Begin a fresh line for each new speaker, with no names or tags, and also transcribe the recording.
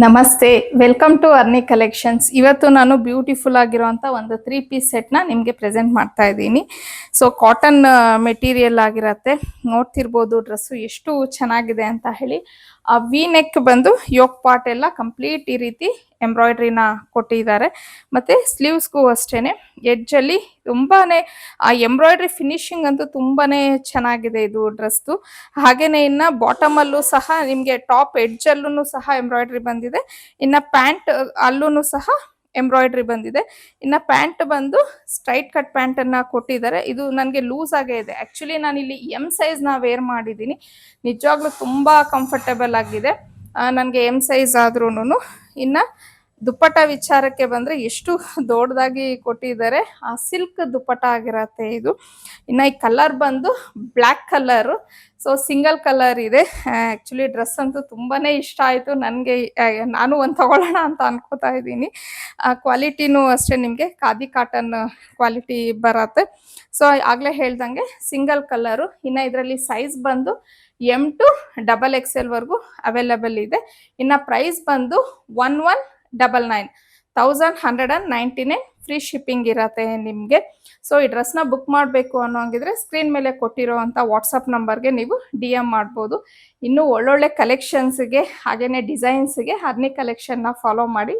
ನಮಸ್ತೆ, welcome to ಅರ್ನಿ collections. ಇವತ್ತು ನಾನು ಬ್ಯೂಟಿಫುಲ್ ಆಗಿರುವಂಥ ಒಂದು 3 ಪೀಸ್ ಸೆಟ್ನ ನಿಮಗೆ ಪ್ರೆಸೆಂಟ್ ಮಾಡ್ತಾ ಇದ್ದೀನಿ. ಸೊ ಕಾಟನ್ ಮೆಟೀರಿಯಲ್ ಆಗಿರತ್ತೆ. ನೋಡ್ತಿರ್ಬೋದು ಡ್ರೆಸ್ಸು ಎಷ್ಟು ಚೆನ್ನಾಗಿದೆ ಅಂತ ಹೇಳಿ. ಆ ವಿ ನೆಕ್ ಬಂದು ಯೋಕ್ ಪಾರ್ಟ್ ಎಲ್ಲ ಕಂಪ್ಲೀಟ್ ಈ ರೀತಿ ಎಂಬ್ರಾಯ್ಡ್ರಿನ ಕೊಟ್ಟಿದ್ದಾರೆ. ಮತ್ತು ಸ್ಲೀವ್ಸ್ಗೂ ಅಷ್ಟೇ ಎಡ್ಜಲ್ಲಿ ತುಂಬಾನೇ ಆ ಎಂಬ್ರಾಯ್ಡ್ರಿ ಫಿನಿಶಿಂಗ್ ಅಂತೂ ತುಂಬಾನೇ ಚೆನ್ನಾಗಿದೆ ಇದು ಡ್ರೆಸ್ದು. ಹಾಗೇನೆ ಇನ್ನ ಬಾಟಮಲ್ಲೂ ಸಹ ನಿಮಗೆ ಟಾಪ್ ಎಡ್ಜಲ್ಲೂ ಸಹ ಎಂಬ್ರಾಯ್ಡ್ರಿ ಬಂದಿದೆ. ಇನ್ನ ಪ್ಯಾಂಟ್ ಅಲ್ಲೂ ಸಹ ಎಂಬ್ರಾಯ್ಡ್ರಿ ಬಂದಿದೆ. ಇನ್ನ ಪ್ಯಾಂಟ್ ಬಂದು ಸ್ಟ್ರೈಟ್ ಕಟ್ ಪ್ಯಾಂಟ್ ಅನ್ನ ಕೊಟ್ಟಿದ್ದಾರೆ. ಇದು ನನಗೆ ಲೂಸ್ ಆಗೇ ಇದೆ. ಆಕ್ಚುಲಿ ನಾನು ಇಲ್ಲಿ ಎಂ ಸೈಜ್ ವೇರ್ ಮಾಡಿದ್ದೀನಿ. ನಿಜವಾಗ್ಲೂ ತುಂಬಾ ಕಂಫರ್ಟೇಬಲ್ ಆಗಿದೆ ನನಗೆ ಎಂ ಸೈಜ್ ಆದ್ರೂನು. ಇನ್ನ ದುಪ್ಪಟ್ಟ ವಿಚಾರಕ್ಕೆ ಬಂದ್ರೆ ಎಷ್ಟು ದೊಡ್ಡದಾಗಿ ಕೊಟ್ಟಿದ್ದಾರೆ. ಆ ಸಿಲ್ಕ್ ದುಪ್ಪಟ್ಟ ಆಗಿರತ್ತೆ ಇದು. ಇನ್ನ ಈ ಕಲರ್ ಬಂದು black colour. So single colour ಇದೆ. ಆಕ್ಚುಲಿ ಡ್ರೆಸ್ ಅಂತೂ ತುಂಬಾನೇ ಇಷ್ಟ ಆಯ್ತು ನನಗೆ. ನಾನು ಒಂದು ತಗೊಳ್ಳೋಣ ಅಂತ ಅನ್ಕೋತಾ ಇದ್ದೀನಿ. ಕ್ವಾಲಿಟಿನೂ ಅಷ್ಟೇ ನಿಮಗೆ ಖಾದಿ ಕಾಟನ್ ಕ್ವಾಲಿಟಿ ಬರತ್ತೆ. ಸೊ ಆಗ್ಲೇ ಹೇಳ್ದಂಗೆ ಸಿಂಗಲ್ ಕಲರು. ಇನ್ನ ಇದರಲ್ಲಿ ಸೈಜ್ ಬಂದು M to XXL ವರೆಗೂ ಅವೈಲಬಲ್ ಇದೆ. ಇನ್ನ ಪ್ರೈಸ್ ಬಂದು 1199 1199 ಫ್ರೀ ಶಿಪ್ಪಿಂಗ್ ಇರತ್ತೆ ನಿಮಗೆ. ಸೊ ಈ ಡ್ರೆಸ್ನ ಬುಕ್ ಮಾಡಬೇಕು ಅನ್ನೋಂಗಿದ್ರೆ ಸ್ಕ್ರೀನ್ ಮೇಲೆ ಕೊಟ್ಟಿರೋವಂಥ ವಾಟ್ಸಪ್ ನಂಬರ್ಗೆ ನೀವು DM ಮಾಡ್ಬೋದು. ಇನ್ನೂ ಒಳ್ಳೊಳ್ಳೆ ಕಲೆಕ್ಷನ್ಸ್ಗೆ ಹಾಗೇನೆ ಡಿಸೈನ್ಸ್ಗೆ ಅರ್ನಿ ಕಲೆಕ್ಷನ್ನ ಫಾಲೋ ಮಾಡಿ.